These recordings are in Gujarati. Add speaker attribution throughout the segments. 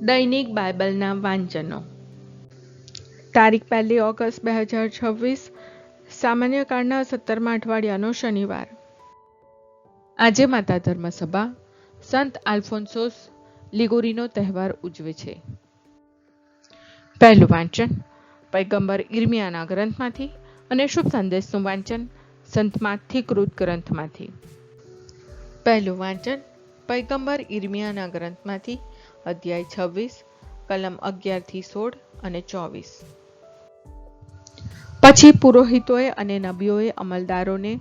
Speaker 1: દૈનિક બાઇબલના વાંચનો. તારીખ 1 ઓગસ્ટ 2026, સામાન્ય કાળના 17મા અઠવાડિયાનો શનિવાર. આજે માતા ધર્મસભા સંત આલ્ફોન્સોસ લિગોરીનો તહેવાર ઉજવે છે. પહેલું વાંચન પૈગંબર ઇર્મિયાના ગ્રંથમાંથી અને શુભ સંદેશનું વાંચન સંત માથી કૃત ગ્રંથમાંથી. પહેલું વાંચન પૈગંબર ઇર્મિયાના ગ્રંથમાંથી, અધ્યાય 26, કલમ 11-16 અને 24. પછી પુરોહિતોએ અને નબીઓએ અમલદારોને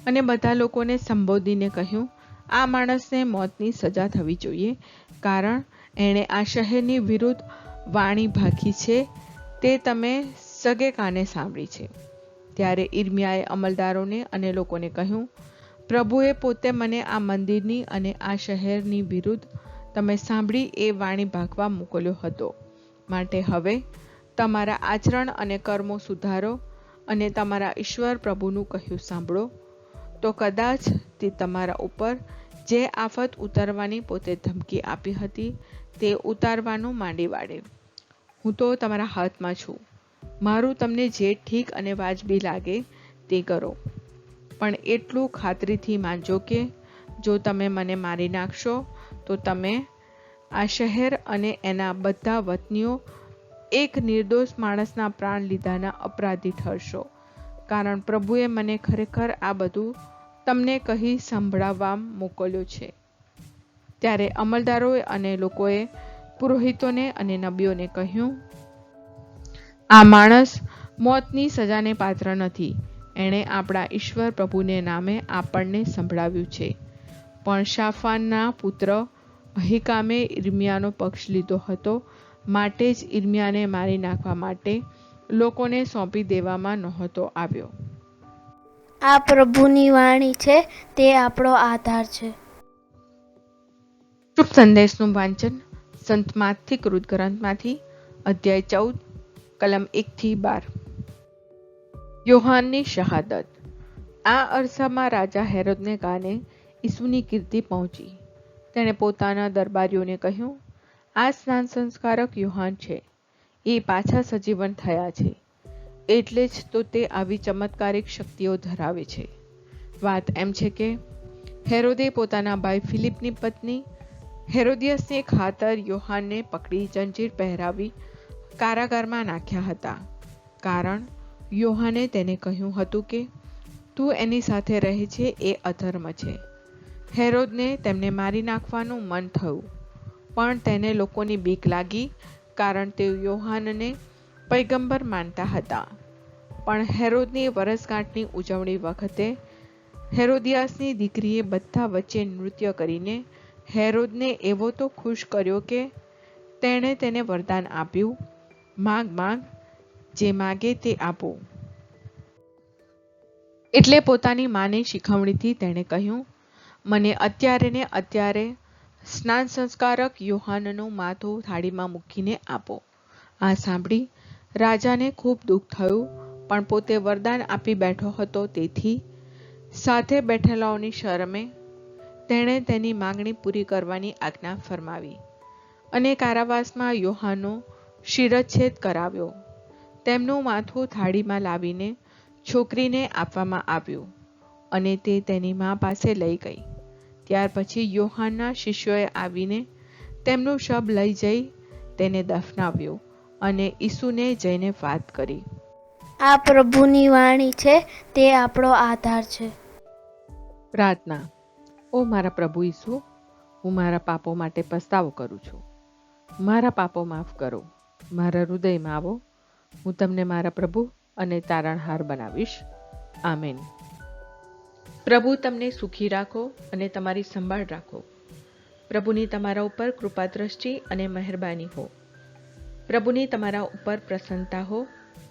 Speaker 1: અને બધા લોકોને સંબોધીને કહ્યું, આ માણસને મોતની સજા થવી જોઈએ, કારણ એણે આ શહેરની વિરુદ્ધ વાણી ભાખી છે, તે તમે સગે કાને સાંભળી છે. ત્યારે ઇર્મિયાએ અમલદારોને અને લોકોને કહ્યું, પ્રભુએ પોતે મને આ મંદિરની અને આ શહેરની વિરુદ્ધ તમે સાંભળી એ વાણી ભાખવા મોકલ્યો હતો. માટે હવે તમારા આચરણ અને કર્મો સુધારો અને તમારા ઈશ્વર પ્રભુનું કહ્યું સાંભળો, તો કદાચ તે તમારા ઉપર જે આફત ઉતારવાની પોતે ધમકી આપી હતી તે ઉતારવાનું માંડી વાળે. હું તો તમારા હાથમાં છું. મારું તમને જે ઠીક અને વાજબી લાગે તે કરો. પણ એટલું ખાતરીથી માનજો કે જો તમે મને મારી નાખશો તો તમે આ શહેર અને એના બધા વતનીઓ એક નિર્દોષ માણસના પ્રાણ લીધાના અપરાધી ઠરશો, કારણ પ્રભુએ મને ખરેખર આ બધું તમને કહી સંભળાવવા મોકલ્યો છે. ત્યારે અમલદારોએ અને લોકોએ પુરોહિતોને અને નબીઓને કહ્યું, આ માણસ મોતની સજાને પાત્ર નથી. એણે આપણા ઈશ્વર પ્રભુને નામે આપણને સંભળાવ્યું છે. પણ શાફાનના પુત્ર અહિકામે ઇર્મિયાનો પક્ષ લીધો હતો, માટે જ ઇર્મિયાને મારી નાખવા માટે લોકોને સોંપી દેવામાં નહોતો આવ્યો.
Speaker 2: આ પ્રભુની વાણી છે, તે આપણો આધાર છે.
Speaker 1: શુભ સંદેશનું વાંચન સંત માથી કૃત ગ્રંથમાંથી, અધ્યાય 14, કલમ 1-12. યોહાનની શહાદત. આ અરસામાં રાજા હેરોદને કાને ઈસુની કીર્તિ પહોંચી. તેણે પોતાના દરબારીઓને કહ્યું, આ સ્નાન સંસ્કારક યોહાન છે, એ પાછા સજીવન થયા છે, એટલે જ તો તે આવી ચમત્કારિક શક્તિઓ ધરાવે છે. વાત એમ છે કે હેરોદે પોતાના ભાઈ ફિલિપની પત્ની હેરોદિયસને ખાતર યોહાનને પકડી જંજીર પહેરાવી કારાગારમાં નાખ્યા હતા, કારણ યોહાને તેને કહ્યું હતું કે તું એની સાથે રહે છે એ અધર્મ છે. હેરોદને તેમને મારી નાખવાનું મન થયું, પણ તેને લોકોની બીક લાગી, કારણ તેઓ યોહાનને પૈગંબર માનતા હતા. પણ હેરોદની વરસગાંઠની ઉજવણી વખતે હેરોદિયાસની દીકરીએ બધા વચ્ચે નૃત્ય કરીને હેરોદને એવો તો ખુશ કર્યો કે તેણે તેને વરદાન આપ્યું, માગ માગ, જે માગે તે આપો. એટલે પોતાની માની શિખવણીથી તેણે કહ્યું, મને અત્યારે ને અત્યારે સ્નાન સંસ્કારક યોહાનનું માથું થાળીમાં મૂકીને આપો. આ સાંભળી રાજાને ખૂબ દુઃખ થયું, પણ પોતે વરદાન આપી બેઠો હતો, તેથી સાથે બેઠેલાઓની શરમે તેણે તેની માંગણી પૂરી કરવાની આજ્ઞા ફરમાવી અને કારાવાસમાં યોહાનનો શિરચ્છેદ કરાવ્યો. તેમનું માથું થાળીમાં લાવીને છોકરીને આપવામાં આવ્યું અને તે તેની મા પાસે લઈ ગઈ. ત્યાર પછી યોહાનના શિષ્યોએ આવીને તેમનું શબ લઈ જઈ તેને દફનાવ્યો અને ઈસુને જઈને વાત કરી.
Speaker 2: આ પ્રભુની વાણી છે, તે આપણો આધાર છે.
Speaker 1: પ્રાર્થના. ઓ મારા પ્રભુ ઈસુ, હું મારા પાપો માટે પસ્તાવો કરું છું. મારા પાપો માફ કરો. મારા હૃદયમાં આવો. હું તમને મારા પ્રભુ અને તારણહાર બનાવીશ. આમેન. પ્રભુ તમને સુખી રાખો અને તમારી સંભાળ રાખો. પ્રભુની તમારા ઉપર કૃપા દ્રષ્ટિ અને મહેરબાની હો. પ્રભુની તમારા ઉપર પ્રસન્નતા હો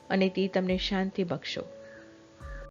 Speaker 1: અને તે તમને શાંતિ બક્ષો.